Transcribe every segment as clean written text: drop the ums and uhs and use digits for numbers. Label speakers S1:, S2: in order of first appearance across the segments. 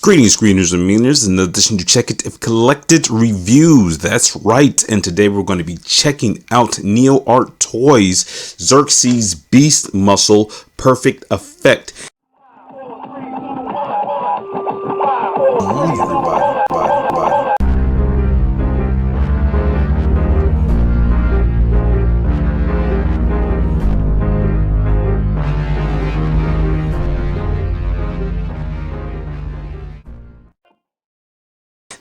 S1: Greetings, screeners and meaners. In addition to check it, if collected reviews, that's right. And today we're going to be checking out Neo Art Toys Xerxes Beast Muscle Perfect Effect. Everybody.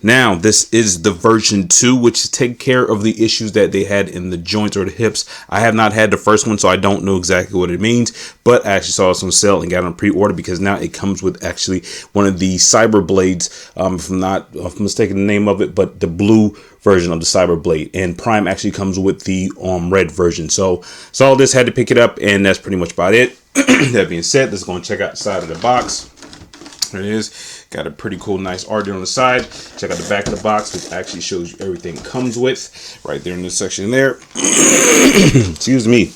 S1: Now, this is the version 2, which take care of the issues that they had in the joints or the hips. I have not had the first one, so I don't know exactly what it means, but I actually saw this on sale and got it on pre-order because now it comes with actually one of the Cyber Blades, if I'm mistaken the name of it, but the blue version of the Cyber Blade, and Prime actually comes with the red version. So saw this, had to pick it up, and that's pretty much about it. That being said, let's go and check out the side of the box. There it is. Got a pretty cool, nice art there on the side. Check out the back of the box, which actually shows you everything it comes with right there in this section there. Excuse me.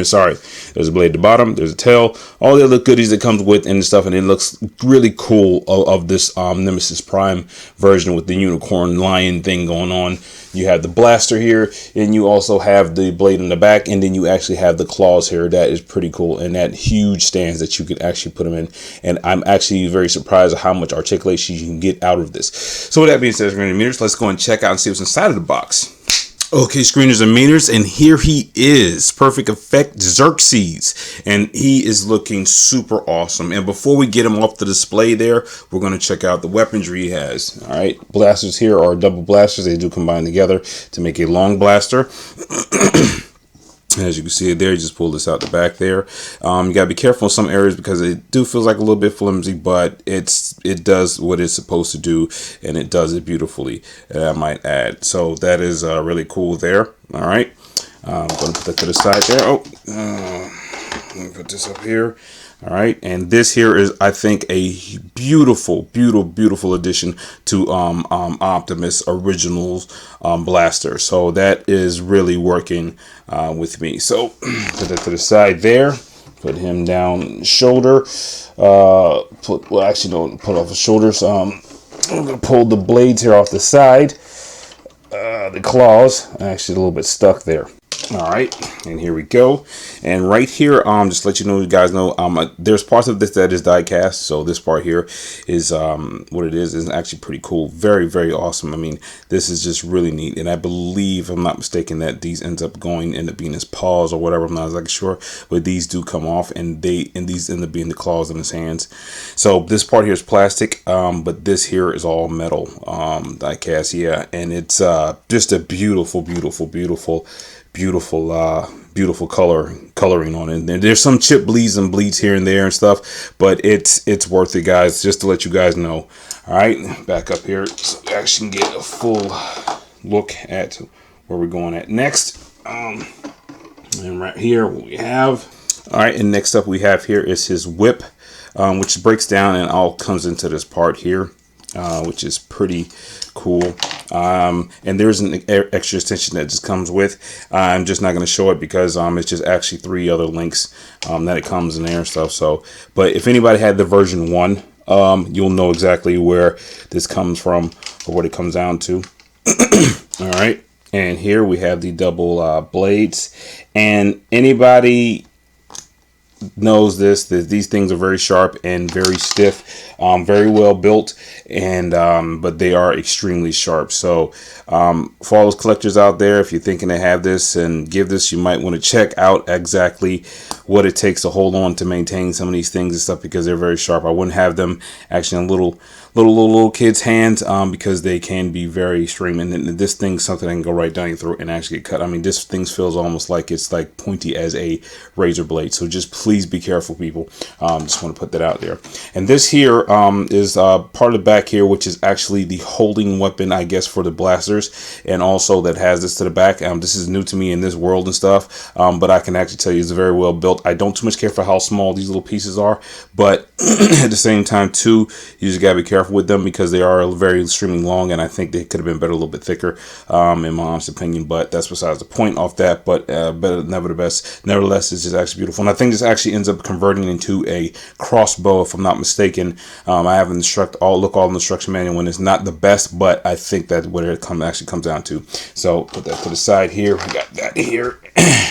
S1: Sorry. There's a blade at the bottom. There's a tail. All the other goodies that comes with and stuff, and it looks really cool of this Nemesis Prime version with the unicorn lion thing going on. You have the blaster here, and you also have the blade in the back, and then you actually have the claws here. That is pretty cool, and that huge stands that you can actually put them in. And I'm actually very surprised at how much articulation you can get out of this. So with that being said, let's go and check out and see what's inside of the box. Okay, screeners and meaners, and here he is, Perfect Effect Xerxes, and he is looking super awesome. And before we get him off the display there, we're going to check out the weaponry he has. All right, blasters here are double blasters. They do combine together to make a long blaster. As you can see it there, you just pull this out the back there. You gotta be careful in some areas because it do feels like a little bit flimsy, but it does what it's supposed to do, and it does it beautifully, I might add. So that is really cool there. All right, I'm gonna put that to the side there. Let me put this up here. All right, and this here is, I think, a beautiful addition to Optimus Originals blaster. So that is really working with me. So put that to the side there. Put him down shoulder. Put off the shoulders. I'm gonna pull the blades here off the side. The claws actually a little bit stuck there. All right, and here we go. And right here, just to let you guys know, there's parts of this that is die cast. So this part here is what it is actually pretty cool. Very awesome. I mean, this is just really neat. And I believe, if I'm not mistaken, that these end up being his paws or whatever. I'm not exactly sure, but these do come off, and these end up being the claws in his hands. So this part here is plastic, but this here is all metal die cast. Yeah, and it's just a beautiful coloring on it. And there's some chip bleeds and bleeds here and there and stuff, but it's worth it, guys, just to let you guys know. All right, back up here so we actually can get a full look at where we're going at next. And right here what we have. All right, and next up we have here is his whip, which breaks down and all comes into this part here, which is pretty cool. And there's an extra extension that just comes with. I'm just not going to show it because it's just actually 3 other links that it comes in there and stuff. So, but if anybody had the version 1, you'll know exactly where this comes from or what it comes down to. All right, and here we have the double blades, and anybody knows that these things are very sharp and very stiff, very well built, and but they are extremely sharp. So for all those collectors out there, if you're thinking to have this and give this, you might want to check out exactly what it takes to hold on to maintain some of these things and stuff, because they're very sharp. I wouldn't have them actually in little kids' hands because they can be very extreme. And then this thing's something that can go right down your throat and actually get cut. I mean, this thing feels almost like it's like pointy as a razor blade. So just please be careful, people. Just want to put that out there. And this here is part of the back here, which is actually the holding weapon, I guess, for the blasters, and also that has this to the back. This is new to me in this world and stuff, but I can actually tell you it's very well built. I don't too much care for how small these little pieces are, but at the same time too, you just gotta be careful with them because they are very extremely long, and I think they could have been better, a little bit thicker, in my honest opinion, but that's besides the point off that. But nevertheless, it's just actually beautiful, and I think this actually ends up converting into a crossbow, if I'm not mistaken, I have an all instruction manual, and it's not the best, but I think that what it actually comes down to. So put that to the side here. We got that here,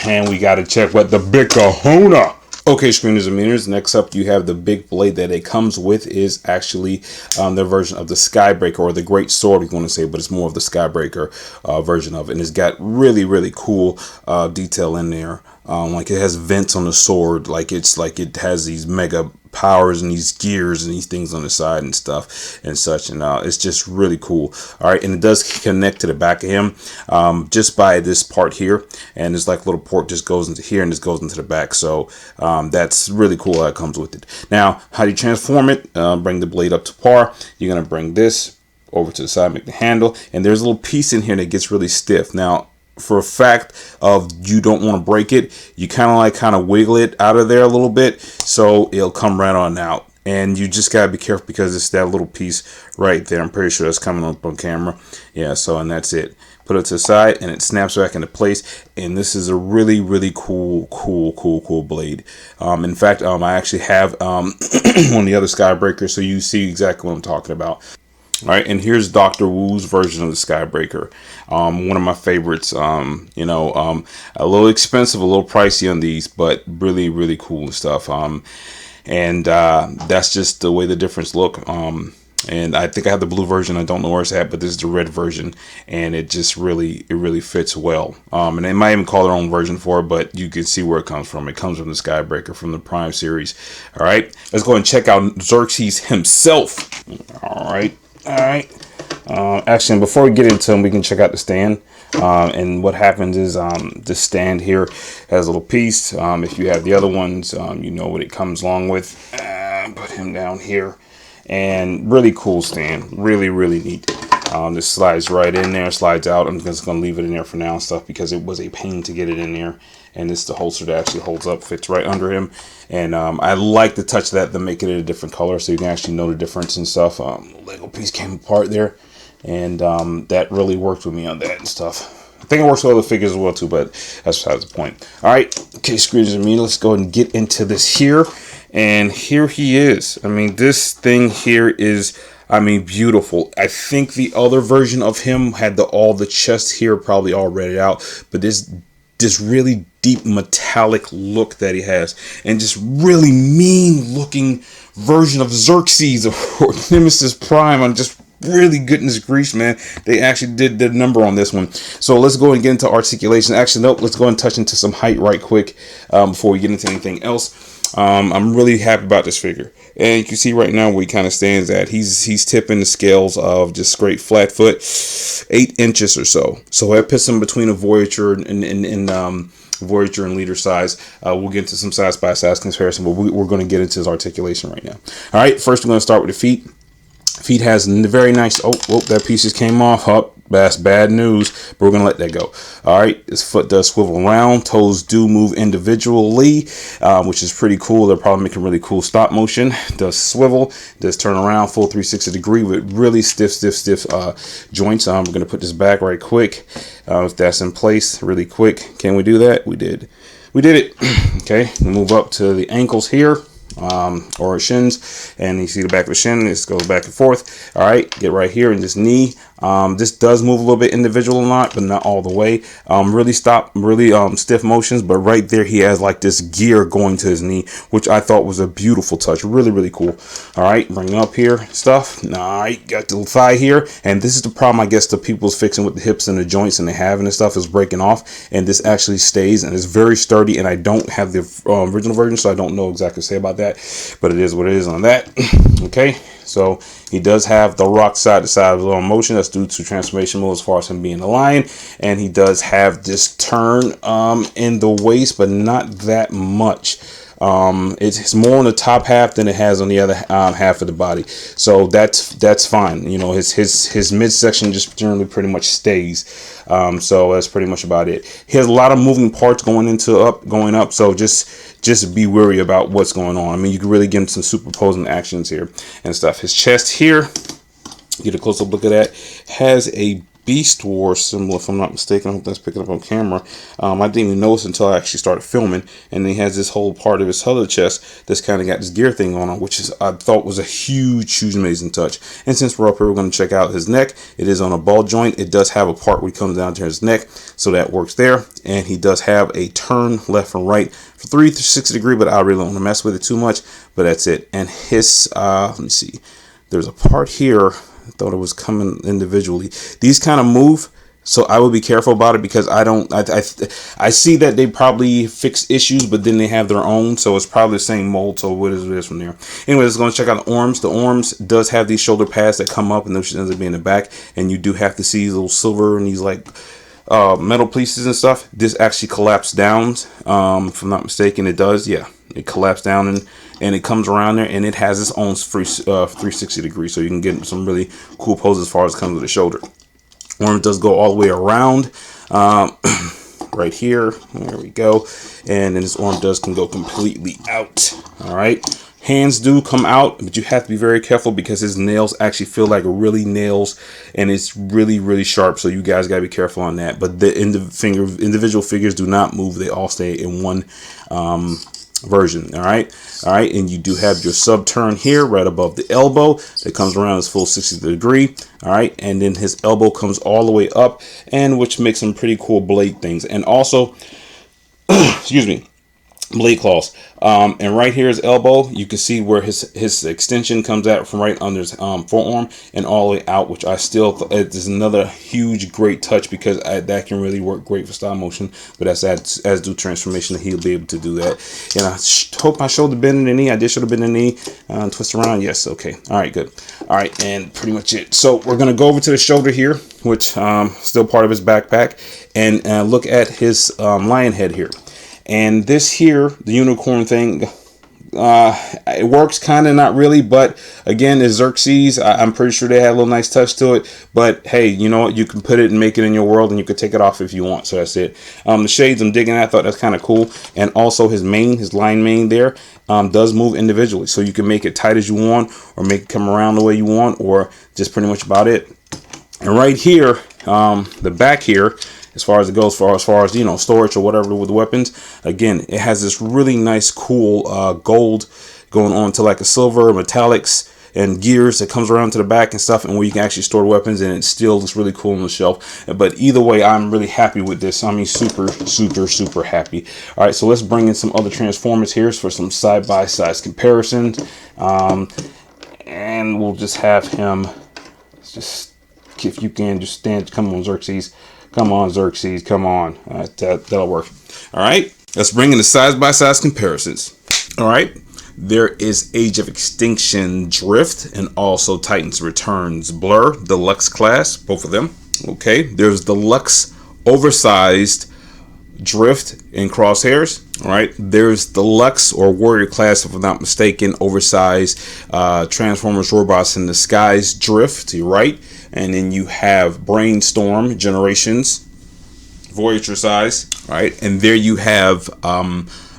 S1: and we got to check what the big kahuna. Okay, screeners and meters, next up you have the big blade that it comes with is actually their version of the Skybreaker, or the Great Sword, you want to say, but it's more of the Skybreaker version of it. And it's got really cool detail in there. Like it has vents on the sword, like it has these mega powers and these gears and these things on the side and stuff and such, and it's just really cool. All right, and it does connect to the back of him just by this part here, and it's like a little port just goes into here and just goes into the back. So that's really cool how it comes with it. Now, how do you transform it? Bring the blade up to par. You're gonna bring this over to the side, make the handle, and there's a little piece in here that gets really stiff. Now, for a fact of you don't want to break it, you kind of wiggle it out of there a little bit, so it'll come right on out. And you just gotta be careful because it's that little piece right there. I'm pretty sure that's coming up on camera. Yeah, so, and that's it. Put it to the side and it snaps back into place. And this is a really cool blade. In fact, I actually have one of the other Skybreakers, so you see exactly what I'm talking about. All right, and here's Dr. Wu's version of the Skybreaker. One of my favorites. A little expensive, a little pricey on these, but really cool and stuff. And that's just the way the difference look. And I think I have the blue version. I don't know where it's at, but this is the red version, and it just really fits well. And they might even call their own version for it, but you can see where it comes from. It comes from the Skybreaker from the Prime series. All right, let's go and check out Xerxes himself. All right. Actually, before we get into them, we can check out the stand. And what happens is this stand here has a little piece. If you have the other ones, you know what it comes along with. Put him down here. And really cool stand. Really neat. This slides right in there, slides out. I'm just going to leave it in there for now and stuff because it was a pain to get it in there. And it's the holster that actually holds up, fits right under him. And I like the touch of that to make it a different color so you can actually know the difference and stuff. Lego piece came apart there, and that really worked with me on that and stuff. I think it works with other figures as well too, but that's besides the point. All right, okay, screens and me. Let's go ahead and get into this here. And here he is. I mean, this thing here is, beautiful. I think the other version of him had all the chest here probably all redded out, but this really deep metallic look that he has, and just really mean looking version of Xerxes or Nemesis Prime. I'm just really goodness grease, man. They actually did the number on this one. So let's go and get into articulation. Actually, nope, let's go and touch into some height right quick before we get into anything else. I'm really happy about this figure, and you can see right now where he kind of stands at. He's tipping the scales of just straight flat foot, 8 inches or so. So that puts him between a Voyager and Voyager and leader size. We'll get into some size by size comparison, but we're going to get into his articulation right now. All right, first we're going to start with the feet. Feet has very nice. Oh, that piece just came off. That's bad news, but we're gonna let that go. All right, his foot does swivel around. Toes do move individually, which is pretty cool. They're probably making really cool stop motion. Does swivel, does turn around full 360 degree with really stiff joints. We're gonna put this back right quick. If that's in place, really quick. Can we do that? We did it. Okay, we move up to the ankles here. Or shins, and you see the back of the shin. This goes back and forth. All right, get right here in this knee. This does move a little bit individual a lot, but not all the way. Really stiff motions, but right there he has like this gear going to his knee, which I thought was a beautiful touch. Really cool. All right, bring up here stuff. All right, got the thigh here, and this is the problem I guess the people's fixing with the hips and the joints and they have and the stuff is breaking off, and this actually stays and it's very sturdy. And I don't have the original version, so I don't know exactly what to say about that, but it is what it is on that. Okay, so he does have the rock side to side motion. That's due to transformation mode as far as him being a lion, and he does have this turn in the waist, but not that much. It's more on the top half than it has on the other half of the body, so that's fine. You know, his midsection just generally pretty much stays. So that's pretty much about it. He has a lot of moving parts going up, so just be wary about what's going on. I mean, you can really get him some superposing actions here and stuff. His chest here, get a close up look at that, has a Beast War symbol, if I'm not mistaken. I hope that's picking up on camera. I didn't even notice until I actually started filming. And he has this whole part of his other chest that's kind of got this gear thing on, which is, I thought was a huge amazing touch. And since we're up here, we're going to check out his neck. It is on a ball joint. It does have a part where he comes down to his neck, so that works there. And he does have a turn left and right for 360 degree, but I really don't want to mess with it too much. But that's it. And his, let me see. There's a part here. I thought it was coming individually. These kind of move, so I would be careful about it because I see that they probably fix issues, but then they have their own, so it's probably the same mold. So what is it from there? Anyway, let's go and check out the arms. The arms does have these shoulder pads that come up, and those ends up being in the back, and you do have to see these little silver and these like metal pieces and stuff. This actually collapses down. If I'm not mistaken, it does. Yeah, it collapses down and it comes around there, and it has its own 360 degrees, so you can get some really cool poses as far as it comes to the shoulder. Arm does go all the way around, right here. There we go, and then this arm can go completely out. All right, hands do come out, but you have to be very careful because his nails actually feel like really nails, and it's really sharp. So you guys gotta be careful on that. But the individual figures do not move; they all stay in one version. All right, and you do have your sub turn here right above the elbow that comes around his full 60 degree. All right, and then his elbow comes all the way up, and which makes some pretty cool blade things. And also excuse me, blade claws. And right here his elbow, you can see where his extension comes out from right under his forearm and all the way out, which I still it is another huge great touch because that can really work great for stop motion. But that's as do transformation, that he'll be able to do that. And I hope I showed the bend in the knee. I did show the bend in the knee. Twist around, yes, okay, all right, good. All right, and pretty much it. So we're gonna go over to the shoulder here, which still part of his backpack, and look at his lion head here. And this here, the unicorn thing, it works kind of, not really, but again, it's Xerxes. I'm pretty sure they had a little nice touch to it, but hey, you know what, you can put it and make it in your world, and you can take it off if you want. So that's it. The shades, I'm digging. I thought that's kind of cool. And also his lion mane there does move individually, so you can make it tight as you want, or make it come around the way you want, or just pretty much about it. And right here, the back here, as far as it goes, as far as, you know, storage or whatever with the weapons, again, it has this really nice cool gold going on to like a silver, metallics, and gears that comes around to the back and stuff, and where you can actually store weapons, and it still looks really cool on the shelf. But either way, I'm really happy with this. I mean, super happy. All right, so let's bring in some other Transformers here for some side-by-side comparisons, and we'll just have him, just, if you can, just stand. Come on, Xerxes. Come on, Xerxes. Come on. That'll work. All right. Let's bring in the side-by-side comparisons. All right. There is Age of Extinction Drift, and also Titans Returns Blur Deluxe class, both of them. Okay. There's Deluxe Oversized Drift and Crosshairs. All right. There's Deluxe or Warrior class, if I'm not mistaken, Oversized Transformers Robots in Disguise Drift to your right. And then you have Brainstorm Generations, Voyager size, right? And there you have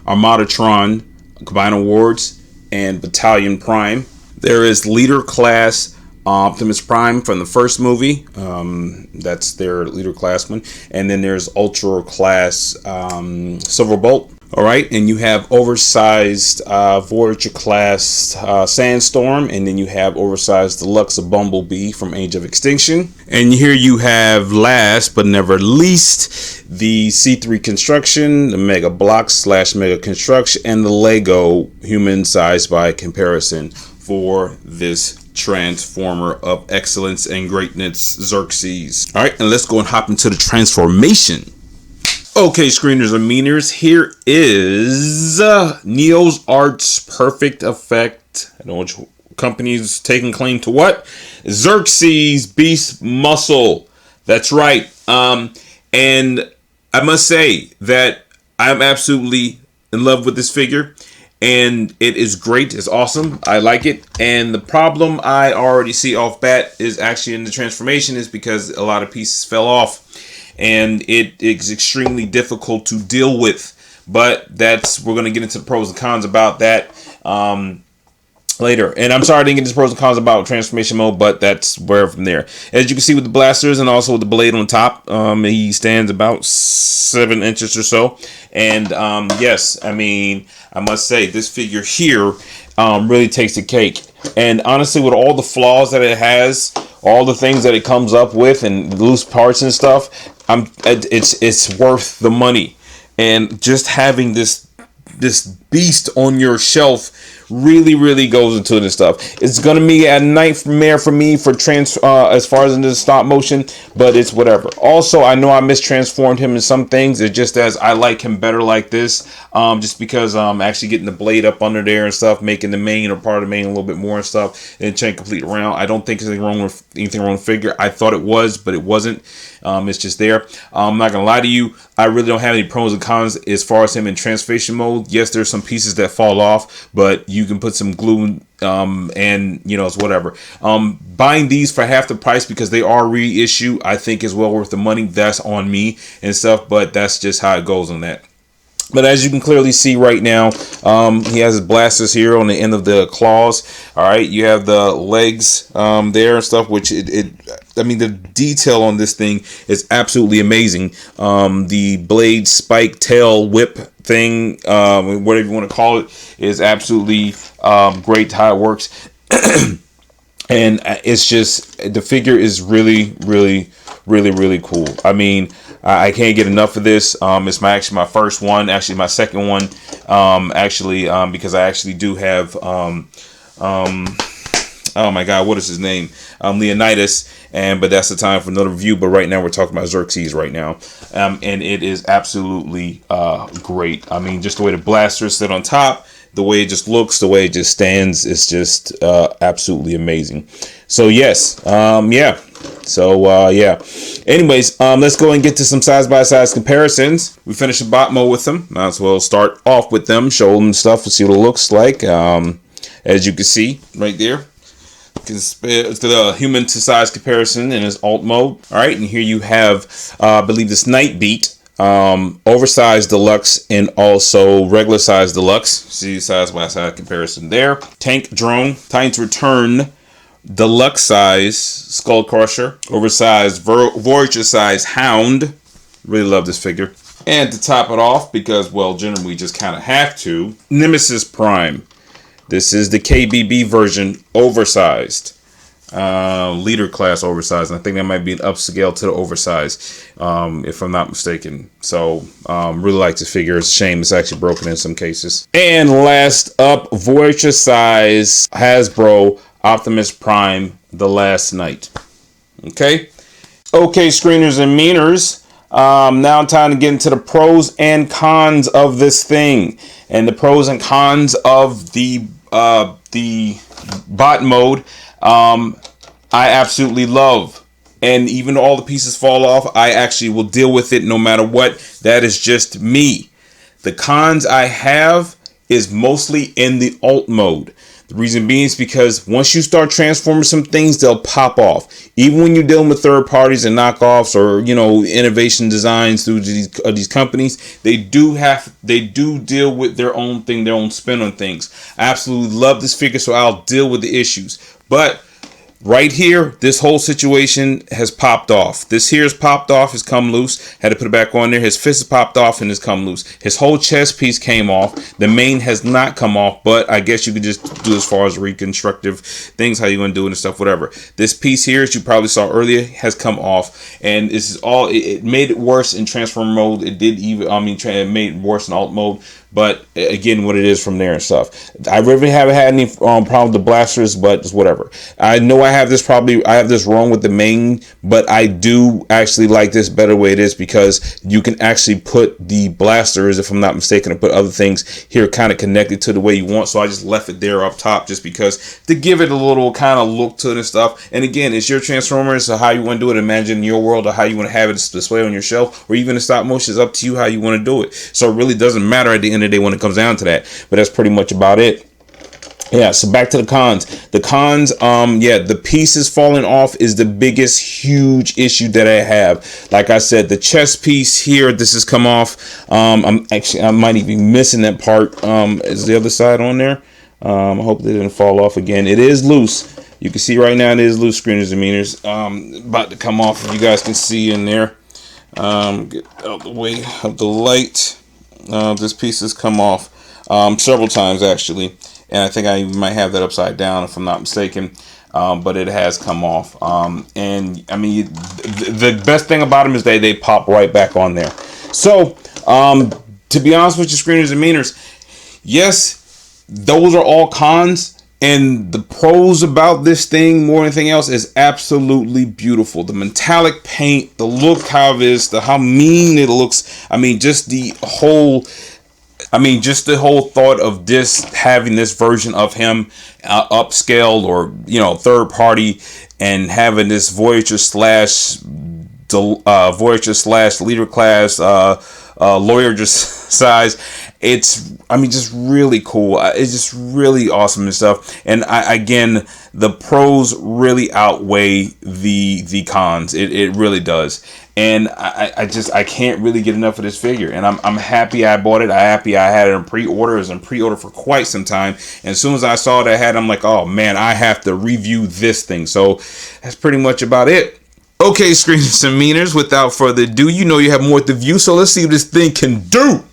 S1: Armadatron Combined Awards and Battalion Prime. There is Leader Class Optimus Prime from the first movie. That's their Leader Class one. And then there's Ultra Class Silverbolt. All right, and you have oversized Voyager class Sandstorm, and then you have oversized Deluxe Bumblebee from Age of Extinction. And here you have, last but never least, the C3 Construction, the Mega Blocks / Mega Construction, and the Lego Human Size by Comparison for this Transformer of excellence and greatness, Xerxes. All right, and let's go and hop into the transformation. Okay, screeners and meaners, here is Neo's Arts Perfect Effect. I don't know which company's taking claim to what. Xerxes Beast Muscle. That's right. And I must say that I'm absolutely in love with this figure. And it is great. It's awesome. I like it. And the problem I already see off bat is actually in the transformation, is because a lot of pieces fell off. And it is extremely difficult to deal with, but we're going to get into the pros and cons about that. later. And I'm sorry I didn't get the pros and cons about transformation mode, but that's where from there. As you can see with the blasters and also with the blade on top, he stands about 7 inches or so. And yes, I mean, I must say this figure here really takes the cake. And honestly, with all the flaws that it has, all the things that it comes up with and loose parts and stuff, it's worth the money. And just having this beast on your shelf really goes into this stuff. It's gonna be a nightmare for me for as far as in the stop motion, but it's whatever. Also, I know I mistransformed him in some things. It's just as I like him better like this, just because actually getting the blade up under there and stuff, making the main or part of the main a little bit more and stuff, and chain complete around. I don't think there's anything wrong with figure. I thought it was, but it wasn't. It's just there. I'm not gonna lie to you, I really don't have any pros and cons as far as him in transformation mode. Yes, there's some pieces that fall off, but you can put some glue and you know, it's whatever. Buying these for half the price because they are reissue, I think is well worth the money. That's on me and stuff, but that's just how it goes on that. But as you can clearly see right now, he has his blasters here on the end of the claws. All right, you have the legs there and stuff, which I mean, the detail on this thing is absolutely amazing. The blade, spike, tail, whip thing, whatever you want to call it, is absolutely great how it works. And it's just, the figure is really cool. I mean, I can't get enough of this. It's actually my first one, actually my second one, because I actually do have, oh my God, what is his name? Leonidas, but that's the time for another review. But right now we're talking about Xerxes right now, and it is absolutely great. I mean, just the way the blasters sit on top, the way it just looks, the way it just stands, it's just absolutely amazing. So yes, yeah. So yeah. Anyways, let's go and get to some size-by-size comparisons. We finished the bot mode with them. Might as well start off with them, show them stuff, and see what it looks like. As you can see right there, it's the human to size comparison in his alt mode. All right, and here you have, I believe this Night Beat. Oversized deluxe and also regular size deluxe. See size by side comparison there. Tank drone, Titan's Return, deluxe size Skull Crusher, oversized Voyager size Hound. Really love this figure. And to top it off, because well, generally we just kind of have to, Nemesis Prime. This is the KBB version, oversized. Leader class oversized, and I think that might be an upscale to the oversized, if I'm not mistaken. So really like this figure. It's a shame it's actually broken in some cases. And last up, Voyager size Hasbro Optimus Prime, The Last Night. Okay, screeners and meaners. Now time to get into the pros and cons of this thing, and the pros and cons of the bot mode. I absolutely love, and even though all the pieces fall off, I actually will deal with it no matter what. That is just me. The cons I have is mostly in the alt mode. The reason being is because once you start transforming some things, they'll pop off. Even when you're dealing with third parties and knockoffs, or you know, innovation designs through these companies, they do deal with their own thing, their own spin on things. I absolutely love this figure, so I'll deal with the issues. But right here, this whole situation has popped off. This here has popped off, has come loose. Had to put it back on there. His fist has popped off and has come loose. His whole chest piece came off. The main has not come off, but I guess you could just do as far as reconstructive things, how you're going to do it and stuff, whatever. This piece here, as you probably saw earlier, has come off. And this is all, it made it worse in transform mode. It did even, it made it worse in alt mode. But again, what it is from there and stuff. I really haven't had any problem with the blasters, but it's whatever. I know I have this wrong with the main, but I do actually like this better way it is, because you can actually put the blasters, if I'm not mistaken, and put other things here kind of connected to the way you want. So I just left it there up top just because to give it a little kind of look to it and stuff. And again, it's your Transformers, so how you want to do it, imagine your world, or how you want to have it display on your shelf, or even the stop motion, is up to you how you want to do it. So it really doesn't matter at the end of the day when it comes down to that. But that's pretty much about it. Yeah, so back to the cons. The cons, yeah, the pieces falling off is the biggest huge issue that I have. Like I said, the chest piece here, this has come off. I might even be missing that part. Is the other side on there? I hope they didn't fall off again. It is loose. You can see right now it is loose, screeners and meters. About to come off. If you guys can see in there. Get out the way of the light. This piece has come off several times actually, and I think I might have that upside down if I'm not mistaken. But it has come off. And I mean, the best thing about them is they pop right back on there. So to be honest with you, screeners and meters, yes, those are all cons. And the pros about this thing, more than anything else, is absolutely beautiful. The metallic paint, the look how it is, how mean it looks. I mean, just the whole thought of this, having this version of him upscaled or, third party, and having this Voyager slash leader class lawyer just size. It's, just really cool. It's just really awesome and stuff. And again, the pros really outweigh the cons. It really does. And I can't really get enough of this figure. And I'm happy I bought it. I'm happy I had it in pre-order. It was in pre-order for quite some time. And as soon as I saw that I had, I'm like, oh man, I have to review this thing. So that's pretty much about it. Okay, screeners and meters, without further ado, you have more to view. So let's see what this thing can do.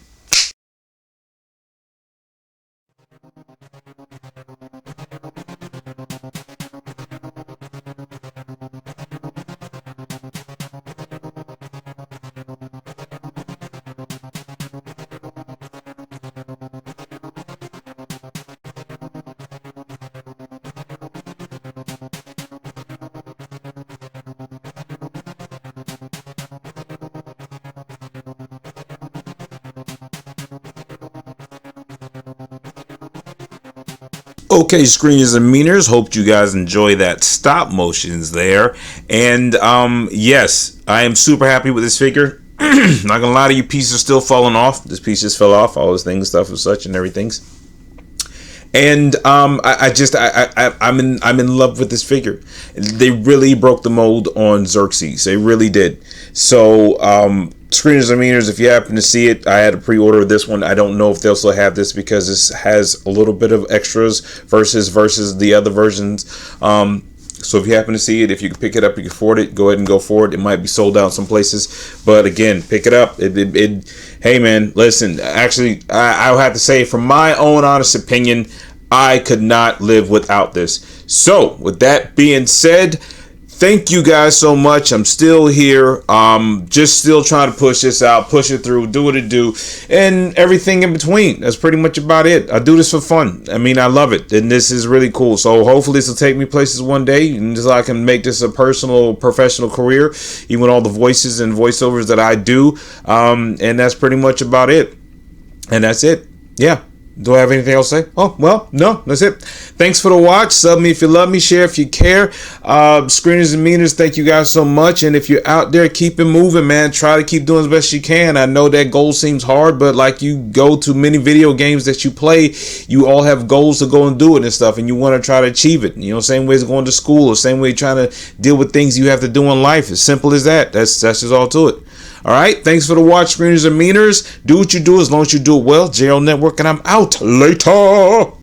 S1: Okay, screeners and meters, hope you guys enjoy that stop motions there. And yes, I am super happy with this figure. Not gonna lie to you, pieces are still falling off. This piece just fell off, all those things, stuff and such and everything's. And I'm in love with this figure. They really broke the mold on Xerxes. They really did. So screeners and meters, if you happen to see it, I had a pre-order of this one. I don't know if they'll still have this because this has a little bit of extras versus the other versions. So if you happen to see it, if you can pick it up, you can afford it, go ahead and go for it. It might be sold out some places, but again, pick it up. Hey man, listen, actually, I'll have to say, from my own honest opinion, I could not live without this. So with that being said, thank you guys so much. I'm still here. Just still trying to push this out, push it through, do what it do, and everything in between. That's pretty much about it. I do this for fun. I mean, I love it, and this is really cool. So hopefully this will take me places one day, and just I can make this a personal, professional career, even with all the voices and voiceovers that I do. And that's pretty much about it. And that's it. Yeah. Do I have anything else to say? Oh, well, no, that's it. Thanks for the watch. Sub me if you love me. Share if you care. Screeners and meters, thank you guys so much. And if you're out there, keep it moving, man. Try to keep doing as best you can. I know that goal seems hard, but like you go to many video games that you play, you all have goals to go and do it and stuff, and you want to try to achieve it. Same way as going to school, or same way trying to deal with things you have to do in life. As simple as that. That's just all to it. All right, thanks for the watch, screeners and meters. Do what you do as long as you do it well. JL Network, and I'm out. Later.